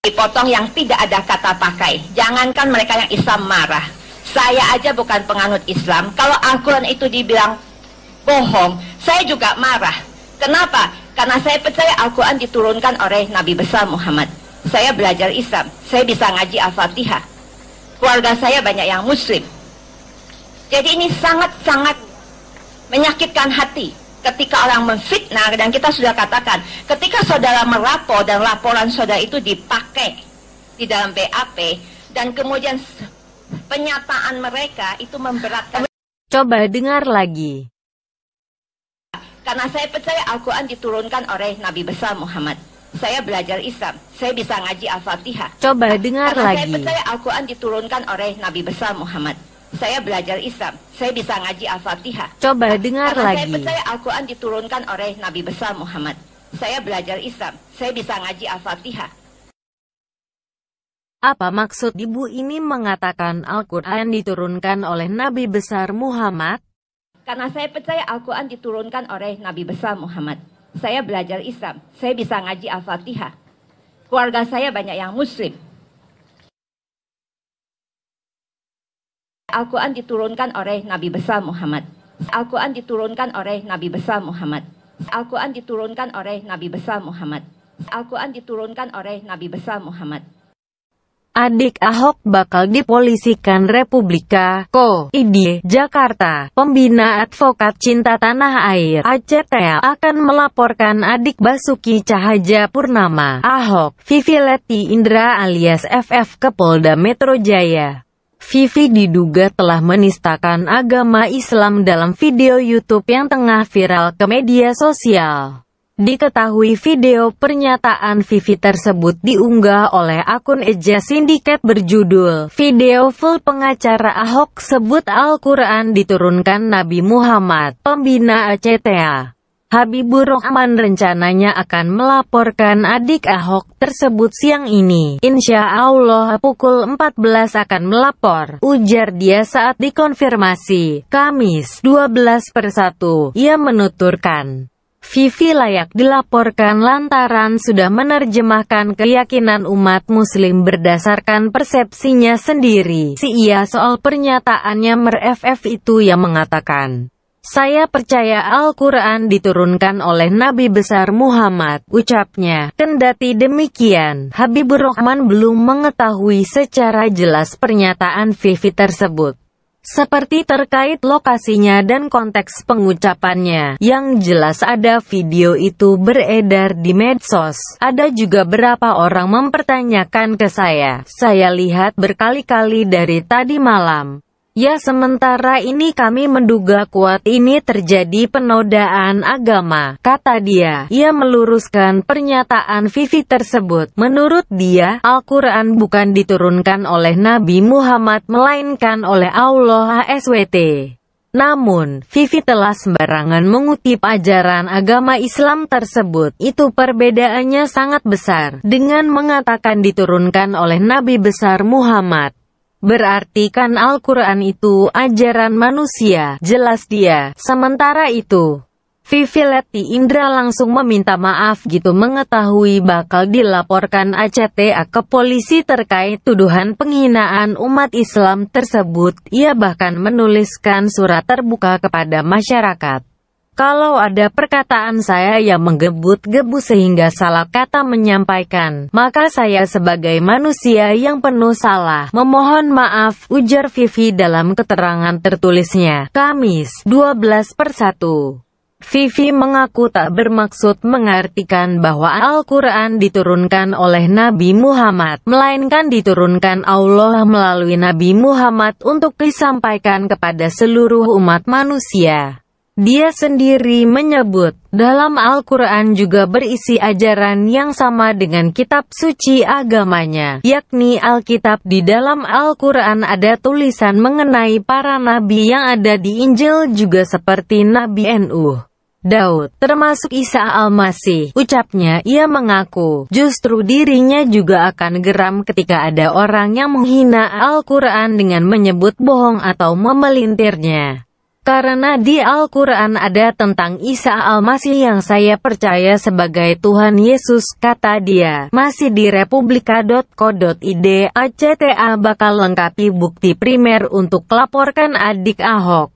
dipotong yang tidak ada kata pakai. Jangankan mereka yang Islam marah. Saya aja bukan penganut Islam. Kalau Al-Quran itu dibilang bohong, saya juga marah. Kenapa? Karena saya percaya Al-Quran diturunkan oleh Nabi besar Muhammad. Saya belajar Islam. Saya bisa ngaji Al-Fatihah. Keluarga saya banyak yang Muslim. Jadi ini sangat-sangat menyakitkan hati ketika orang memfitnah, dan kita sudah katakan, ketika saudara melapor dan laporan saudara itu dipakai di dalam BAP, dan kemudian penyataan mereka itu memberatkan. Coba dengar lagi. Karena saya percaya Al-Quran diturunkan oleh Nabi besar Muhammad. Saya belajar Islam. Saya bisa ngaji Al-Fatihah. Coba dengar Karena lagi. saya percaya Al-Quran diturunkan oleh Nabi besar Muhammad. Saya belajar Islam. Saya bisa ngaji Al-Fatihah. Coba dengar Karena lagi. saya percaya Al-Quran diturunkan oleh Nabi besar Muhammad. Saya belajar Islam. Saya bisa ngaji Al-Fatihah. Apa maksud ibu ini mengatakan Al-Quran diturunkan oleh Nabi besar Muhammad? Karena saya percaya Al-Quran diturunkan oleh Nabi besar Muhammad. Saya belajar Islam. Saya bisa ngaji Al-Fatihah. Keluarga saya banyak yang Muslim. Al-Quran diturunkan oleh Nabi besar Muhammad. Al-Quran diturunkan oleh Nabi besar Muhammad. Al-Quran diturunkan oleh Nabi besar Muhammad. Al-Quran diturunkan oleh Nabi besar Muhammad. Adik Ahok bakal dipolisikan Republika Ko.id Jakarta. Pembina Advokat Cinta Tanah Air (ACTA) akan melaporkan adik Basuki Cahayapurnama, Ahok, Vivi Leti Indra alias FF ke Polda Metro Jaya. Vivi diduga telah menistakan agama Islam dalam video YouTube yang tengah viral ke media sosial. Diketahui video pernyataan Vivi tersebut diunggah oleh akun Eja Sindiket berjudul "Video Full Pengacara Ahok Sebut Al-Quran Diturunkan Nabi Muhammad". Pembina ACTA, Habibur Rahman, rencananya akan melaporkan adik Ahok tersebut siang ini. Insya Allah pukul 14 akan melapor, ujar dia saat dikonfirmasi Kamis 12/1. Ia menuturkan, Vivi layak dilaporkan lantaran sudah menerjemahkan keyakinan umat muslim berdasarkan persepsinya sendiri. Ia soal pernyataannya FF itu yang mengatakan, "Saya percaya Al-Quran diturunkan oleh Nabi besar Muhammad," ucapnya. Kendati demikian, Habibur Rahman belum mengetahui secara jelas pernyataan Vivi tersebut, seperti terkait lokasinya dan konteks pengucapannya. Yang jelas ada video itu beredar di medsos. Ada juga beberapa orang mempertanyakan ke saya lihat berkali-kali dari tadi malam. Ya, sementara ini kami menduga kuat ini terjadi penodaan agama, kata dia. Ia meluruskan pernyataan Vivi tersebut. Menurut dia, Al-Quran bukan diturunkan oleh Nabi Muhammad melainkan oleh Allah SWT. Namun, Vivi telah sembarangan mengutip ajaran agama Islam tersebut. Itu perbedaannya sangat besar dengan mengatakan diturunkan oleh Nabi besar Muhammad. Berarti kan Al-Quran itu ajaran manusia, jelas dia. Sementara itu, Vivi Leti Indra langsung meminta maaf gitu mengetahui bakal dilaporkan ACTA ke polisi terkait tuduhan penghinaan umat Islam tersebut. Ia bahkan menuliskan surat terbuka kepada masyarakat. Kalau ada perkataan saya yang menggebut-gebu sehingga salah kata menyampaikan, maka saya sebagai manusia yang penuh salah, memohon maaf, ujar Vivi dalam keterangan tertulisnya, Kamis 12/1. Vivi mengaku tak bermaksud mengartikan bahwa Al-Quran diturunkan oleh Nabi Muhammad, melainkan diturunkan Allah melalui Nabi Muhammad untuk disampaikan kepada seluruh umat manusia. Dia sendiri menyebut, dalam Al-Quran juga berisi ajaran yang sama dengan kitab suci agamanya, yakni Alkitab. Di dalam Al-Quran ada tulisan mengenai para nabi yang ada di Injil juga seperti Nabi Nuh, Daud, termasuk Isa Al-Masih, ucapnya. Ia mengaku, justru dirinya juga akan geram ketika ada orang yang menghina Al-Quran dengan menyebut bohong atau memelintirnya. Karena di Al-Quran ada tentang Isa Al-Masih yang saya percaya sebagai Tuhan Yesus, kata dia. Masih di republika.co.id, ACTA bakal lengkapi bukti primer untuk laporkan adik Ahok.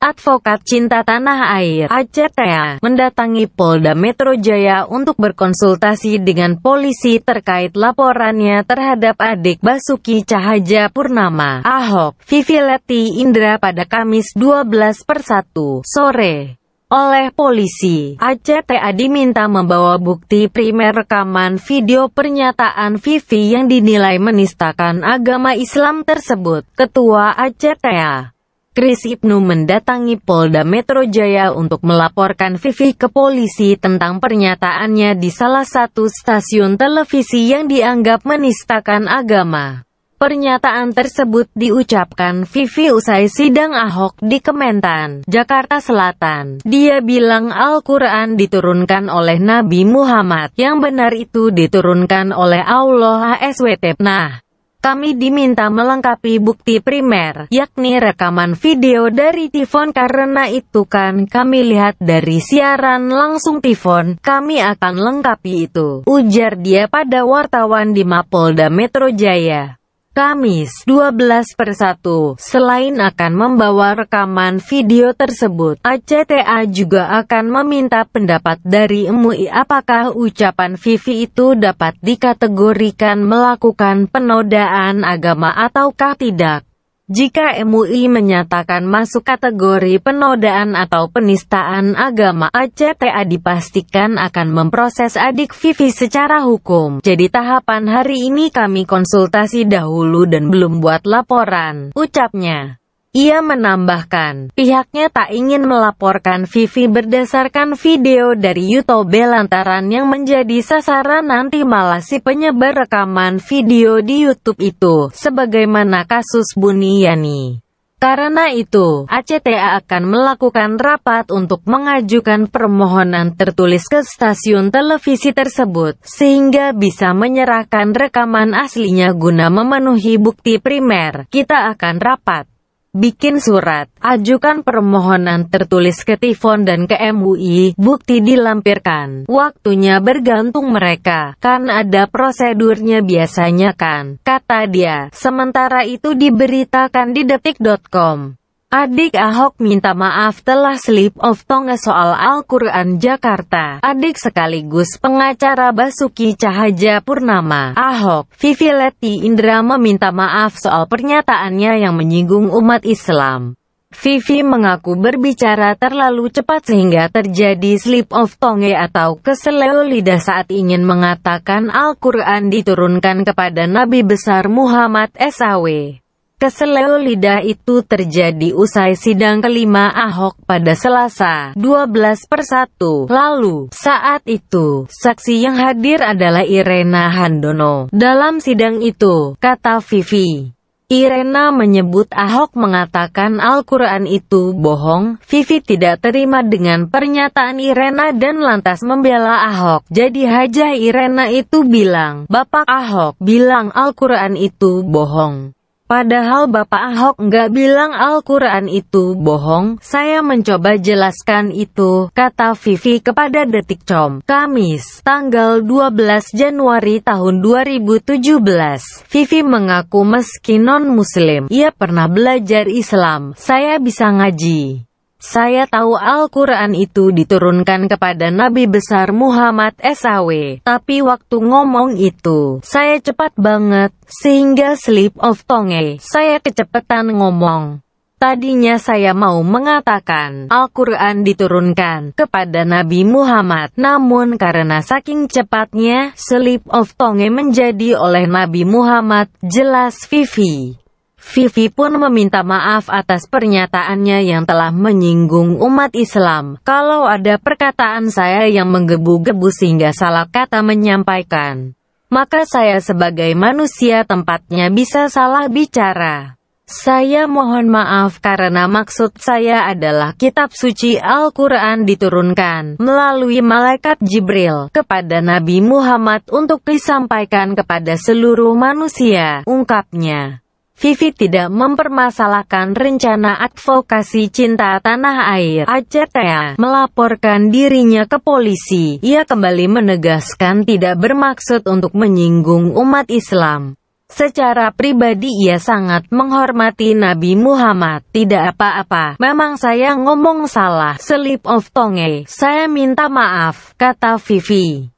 Advokat Cinta Tanah Air (ACTA) mendatangi Polda Metro Jaya untuk berkonsultasi dengan polisi terkait laporannya terhadap adik Basuki Cahayapurnama, Ahok, Vivi Leti Indra pada Kamis 12/1 sore. Oleh polisi, ACTA diminta membawa bukti primer rekaman video pernyataan Vivi yang dinilai menistakan agama Islam tersebut. Ketua ACTA Kris Ibnu mendatangi Polda Metro Jaya untuk melaporkan Vivi ke polisi tentang pernyataannya di salah satu stasiun televisi yang dianggap menistakan agama. Pernyataan tersebut diucapkan Vivi usai sidang Ahok di Kementan, Jakarta Selatan. Dia bilang Al-Quran diturunkan oleh Nabi Muhammad, yang benar itu diturunkan oleh Allah SWT. Nah, kami diminta melengkapi bukti primer, yakni rekaman video dari Tifon. Karena itu kan kami lihat dari siaran langsung Tifon, kami akan lengkapi itu, ujar dia pada wartawan di Mapolda Metro Jaya. Kamis 12/1, selain akan membawa rekaman video tersebut, ACTA juga akan meminta pendapat dari MUI apakah ucapan Vivi itu dapat dikategorikan melakukan penodaan agama ataukah tidak. Jika MUI menyatakan masuk kategori penodaan atau penistaan agama, ACTA dipastikan akan memproses adik Vivi secara hukum. Jadi tahapan hari ini kami konsultasi dahulu dan belum buat laporan, ucapnya. Ia menambahkan, pihaknya tak ingin melaporkan Vivi berdasarkan video dari YouTube lantaran yang menjadi sasaran nanti malah si penyebar rekaman video di YouTube itu, sebagaimana kasus Buniyani. Karena itu, ACTA akan melakukan rapat untuk mengajukan permohonan tertulis ke stasiun televisi tersebut, sehingga bisa menyerahkan rekaman aslinya guna memenuhi bukti primer. Kita akan rapat, bikin surat, ajukan permohonan tertulis ke Tifon dan ke MUI, bukti dilampirkan. Waktunya bergantung mereka, kan ada prosedurnya biasanya kan, kata dia. Sementara itu diberitakan di detik.com. Adik Ahok minta maaf telah slip of tongue soal Al-Quran. Jakarta. Adik sekaligus pengacara Basuki Cahayapurnama, Ahok, Vivi Leti Indra meminta maaf soal pernyataannya yang menyinggung umat Islam. Vivi mengaku berbicara terlalu cepat sehingga terjadi slip of tongue atau keseleo lidah saat ingin mengatakan Al-Quran diturunkan kepada Nabi besar Muhammad SAW. Keseleo lidah itu terjadi usai sidang kelima Ahok pada Selasa 12/1 lalu. Saat itu, saksi yang hadir adalah Irena Handono. Dalam sidang itu, kata Vivi, Irena menyebut Ahok mengatakan Al-Quran itu bohong. Vivi tidak terima dengan pernyataan Irena dan lantas membela Ahok. Jadi Hajah Irena itu bilang, Bapak Ahok bilang Al-Quran itu bohong. Padahal Bapak Ahok nggak bilang Al-Quran itu bohong. Saya mencoba jelaskan itu, kata Vivi kepada Detik.com. Kamis, tanggal 12 Januari tahun 2017. Vivi mengaku meski non-muslim, ia pernah belajar Islam. Saya bisa ngaji. Saya tahu Al-Quran itu diturunkan kepada Nabi besar Muhammad SAW. Tapi waktu ngomong itu, saya cepat banget, sehingga slip of tongue. Saya kecepatan ngomong. Tadinya saya mau mengatakan, Al-Quran diturunkan kepada Nabi Muhammad. Namun karena saking cepatnya, slip of tongue menjadi oleh Nabi Muhammad, jelas Vivi. Vivi pun meminta maaf atas pernyataannya yang telah menyinggung umat Islam. Kalau ada perkataan saya yang menggebu-gebu sehingga salah kata menyampaikan, maka saya sebagai manusia tempatnya bisa salah bicara. Saya mohon maaf karena maksud saya adalah kitab suci Al-Quran diturunkan melalui malaikat Jibril kepada Nabi Muhammad untuk disampaikan kepada seluruh manusia, ungkapnya. Vivi tidak mempermasalahkan rencana advokasi cinta tanah air. ACTA melaporkan dirinya ke polisi. Ia kembali menegaskan tidak bermaksud untuk menyinggung umat Islam. Secara pribadi ia sangat menghormati Nabi Muhammad. Tidak apa-apa, memang saya ngomong salah, slip of tongue. Saya minta maaf, kata Vivi.